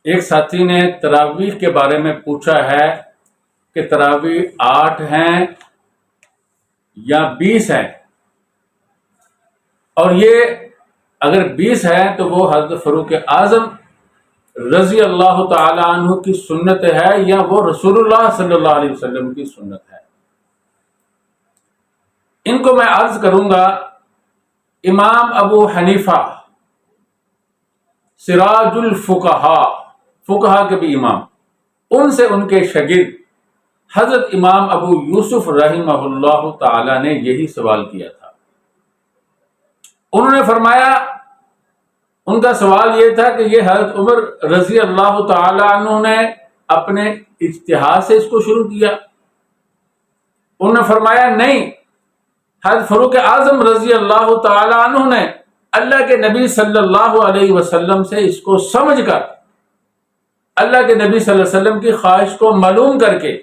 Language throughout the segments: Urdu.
ایک ساتھی نے تراویح کے بارے میں پوچھا ہے کہ تراویح 8 ہیں یا 20 ہیں، اور یہ اگر 20 ہے تو وہ حضرت فاروق اعظم رضی اللہ تعالی عنہ کی سنت ہے یا وہ رسول اللہ صلی اللہ علیہ وسلم کی سنت ہے؟ ان کو میں عرض کروں گا، امام ابو حنیفہ سراج الفقہا، فقہا کے بھی امام، ان سے ان کے شاگرد حضرت امام ابو یوسف رحمہ اللہ تعالی نے یہی سوال کیا تھا۔ انہوں نے فرمایا، ان کا سوال یہ تھا کہ یہ حضرت عمر رضی اللہ تعالی عنہ نے اپنے اجتہاد سے اس کو شروع کیا؟ انہوں نے فرمایا نہیں، حضرت فاروق اعظم رضی اللہ تعالی عنہ نے اللہ کے نبی صلی اللہ علیہ وسلم سے اس کو سمجھ کر، اللہ کے نبی صلی اللہ علیہ وسلم کی خواہش کو معلوم کر کے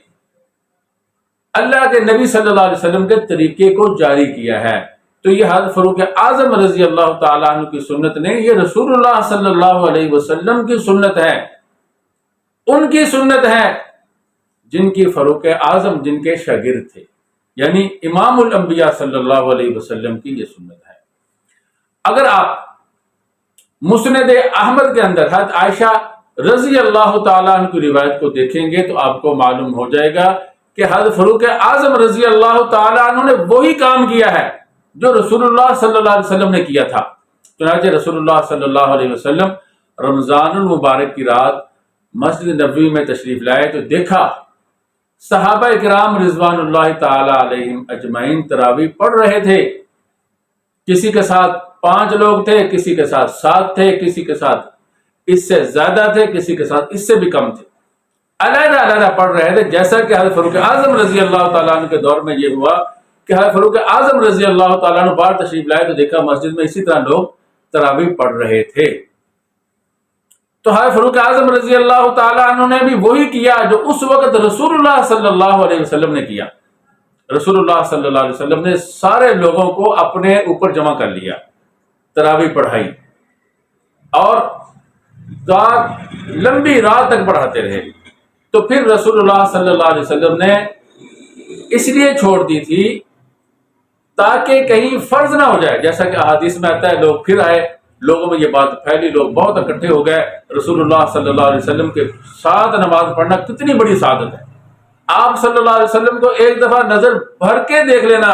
اللہ کے نبی صلی اللہ علیہ وسلم کے طریقے کو جاری کیا ہے۔ تو یہ حضرت فاروق اعظم رضی اللہ تعالیٰ عنہ کی سنت نہیں، یہ رسول اللہ صلی اللہ علیہ وسلم کی سنت ہے، ان کی سنت ہے جن کی فاروق اعظم جن کے شاگرد تھے، یعنی امام الانبیاء صلی اللہ علیہ وسلم کی یہ سنت ہے۔ اگر آپ مسند احمد کے اندر حضرت عائشہ رضی اللہ تعالیٰ عنہ کی روایت کو دیکھیں گے تو آپ کو معلوم ہو جائے گا کہ حضرت فاروق اعظم رضی اللہ تعالیٰ عنہ نے وہی کام کیا ہے جو رسول اللہ صلی اللہ علیہ وسلم نے کیا تھا۔ چنانچہ رسول اللہ صلی اللہ علیہ وسلم رمضان المبارک کی رات مسجد نبوی میں تشریف لائے تو دیکھا صحابہ کرام رضوان اللہ تعالی علیہم اجمعین تراویح پڑھ رہے تھے، کسی کے ساتھ 5 لوگ تھے، کسی کے ساتھ 7 تھے، کسی کے ساتھ اس سے زیادہ تھے، کسی کے ساتھ اس سے بھی کم تھے، علیحدہ علیحدہ پڑھ رہے تھے۔ جیسا کہ حضرت فاروق اعظم رضی اللہ تعالیٰ عنہ کے دور میں یہ ہوا کہ حضرت فاروق اعظم رضی اللہ تعالیٰ عنہ باہر تشریف لائے تو دیکھا مسجد میں اسی طرح لوگ تراویح پڑھ رہے تھے۔ تو حضرت فاروق اعظم رضی اللہ تعالیٰ عنہ نے بھی وہی کیا جو اس وقت رسول اللہ صلی اللہ علیہ وسلم نے کیا۔ رسول اللہ صلی اللہ علیہ وسلم نے سارے لوگوں کو اپنے اوپر جمع کر لیا، تراویح پڑھائی، اور لمبی رات تک پڑھاتے رہے۔ تو پھر رسول اللہ صلی اللہ علیہ وسلم نے اس لیے چھوڑ دی تھی تاکہ کہیں فرض نہ ہو جائے، جیسا کہ احادیث میں آتا ہے لوگ پھر آئے، لوگوں میں یہ بات پھیلی، لوگ بہت اکٹھے ہو گئے، رسول اللہ صلی اللہ علیہ وسلم کے ساتھ نماز پڑھنا کتنی بڑی سعادت ہے۔ آپ صلی اللہ علیہ وسلم کو ایک دفعہ نظر بھر کے دیکھ لینا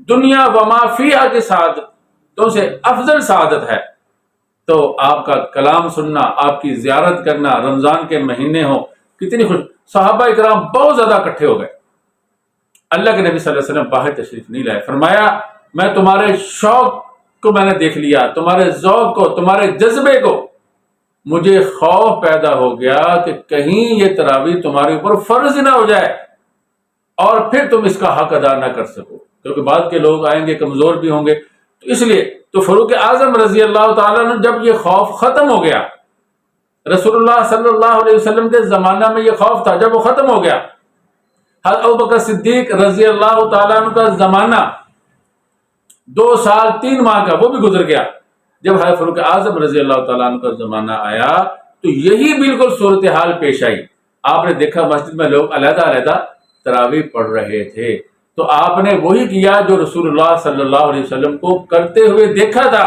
دنیا وما فیہا کی سعادتوں سے افضل سعادت ہے۔ تو آپ کا کلام سننا، آپ کی زیارت کرنا، رمضان کے مہینے ہوں، کتنی خوش، صحابہ اکرام بہت زیادہ اکٹھے ہو گئے۔ اللہ کے نبی صلی اللہ علیہ وسلم باہر تشریف نہیں لائے، فرمایا میں تمہارے شوق کو میں نے دیکھ لیا، تمہارے ذوق کو، تمہارے جذبے کو، مجھے خوف پیدا ہو گیا کہ کہیں یہ تراویح تمہارے اوپر فرض نہ ہو جائے اور پھر تم اس کا حق ادا نہ کر سکو، کیونکہ بعد کے لوگ آئیں گے کمزور بھی ہوں گے۔ تو اس لیے تو فاروق اعظم رضی اللہ تعالیٰ عنہ جب یہ خوف ختم ہو گیا، رسول اللہ صلی اللہ علیہ وسلم کے زمانہ میں یہ خوف تھا، جب وہ ختم ہو گیا، حضرت ابوبکر صدیق رضی اللہ تعالیٰ عنہ کا زمانہ 2 سال 3 ماہ کا وہ بھی گزر گیا، جب حضرت فاروق اعظم رضی اللہ تعالیٰ عنہ کا زمانہ آیا تو یہی بالکل صورتحال پیش آئی۔ آپ نے دیکھا مسجد میں لوگ علیحدہ علیحدہ تراویح پڑھ رہے تھے، تو آپ نے وہی کیا جو رسول اللہ صلی اللہ علیہ وسلم کو کرتے ہوئے دیکھا تھا۔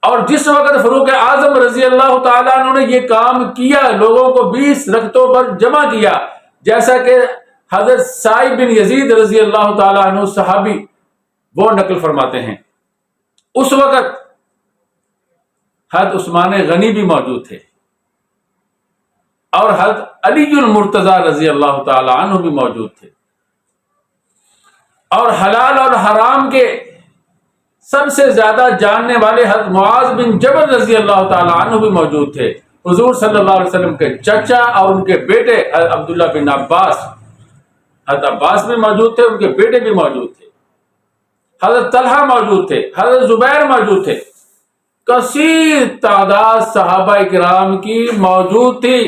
اور جس وقت فاروق اعظم رضی اللہ تعالیٰ عنہ نے یہ کام کیا، لوگوں کو 20 رکعتوں پر جمع کیا، جیسا کہ حضرت سعید بن یزید رضی اللہ تعالیٰ عنہ صحابی وہ نقل فرماتے ہیں، اس وقت حضرت عثمان غنی بھی موجود تھے اور حضرت علی المرتضی رضی اللہ تعالیٰ عنہ بھی موجود تھے، اور حلال اور حرام کے سب سے زیادہ جاننے والے حضرت معاذ بن جبل رضی اللہ تعالیٰ عنہ بھی موجود تھے۔ حضور صلی اللہ علیہ وسلم کے چچا اور ان کے بیٹے حضرت عبداللہ بن عباس، حضرت عباس بھی موجود تھے، ان کے بیٹے بھی موجود تھے، حضرت طلحہ موجود تھے، حضرت زبیر موجود تھے، کثیر تعداد صحابہ کرام کی موجود تھی۔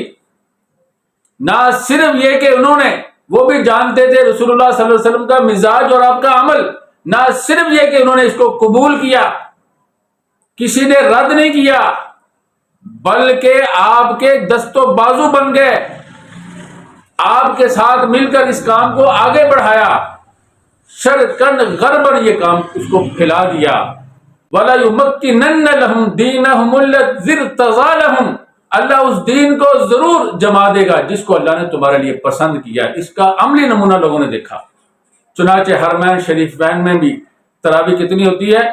نہ صرف یہ کہ انہوں نے، وہ بھی جانتے تھے رسول اللہ صلی اللہ علیہ وسلم کا مزاج اور آپ کا عمل، نہ صرف یہ کہ انہوں نے اس کو قبول کیا، کسی نے رد نہیں کیا، بلکہ آپ کے دست و بازو بن گئے، آپ کے ساتھ مل کر اس کام کو آگے بڑھایا، شرقاً غرباً یہ کام اس کو پھیلا دیا۔ وَلَا يُمَكِّنَنَّ لَهُمْ دِينَهُمُ الَّذِي ارْتَضَىٰ لَهُمْ، اللہ اس دین کو ضرور جما دے گا جس کو اللہ نے تمہارے لیے پسند کیا۔ اس کا عملی نمونہ لوگوں نے دیکھا۔ چنانچہ حرمین شریفین میں بھی تراویح کتنی ہوتی ہے؟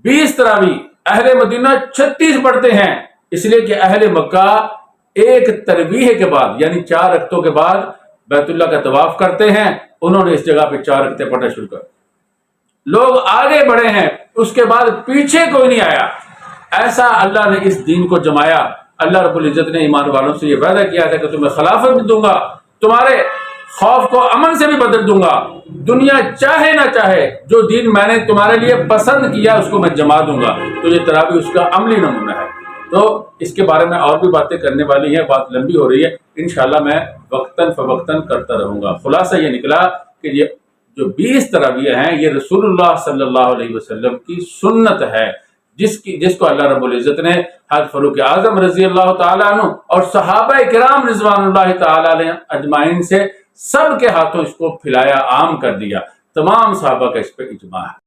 20 تراویح، اہل مدینہ 36 پڑھتے ہیں، اس لیے کہ اہل مکہ ایک تراویح کے بعد یعنی 4 رکعتوں کے بعد بیت اللہ کا طواف کرتے ہیں، انہوں نے اس جگہ پہ 4 رکعتیں پڑھنا شروع کر، لوگ آگے بڑھے ہیں، اس کے بعد پیچھے کوئی نہیں آیا۔ ایسا اللہ نے اس دین کو جمایا۔ اللہ رب العزت نے ایمان والوں سے یہ وعدہ کیا تھا کہ تمہیں خلافت بھی دوں گا، تمہارے خوف کو امن سے بھی بدل دوں گا، دنیا چاہے نہ چاہے جو دین میں نے تمہارے لیے پسند کیا اس کو میں جما دوں گا۔ تو یہ تراویح اس کا عملی نمونہ ہے۔ تو اس کے بارے میں اور بھی باتیں کرنے والی ہیں، بات لمبی ہو رہی ہے، انشاءاللہ میں وقتاً فوقتاً کرتا رہوں گا۔ خلاصہ یہ نکلا کہ یہ جو 20 تراویح ہیں یہ رسول اللہ صلی اللہ علیہ وسلم کی سنت ہے، جس کو اللہ رب العزت نے حضرت فاروق اعظم رضی اللہ تعالیٰ عنہ اور صحابہ کرام رضوان اللہ تعالیٰ علیہ اجمعین سے سب کے ہاتھوں اس کو پھیلایا، عام کر دیا۔ تمام صحابہ کا اس پہ اجماع ہے۔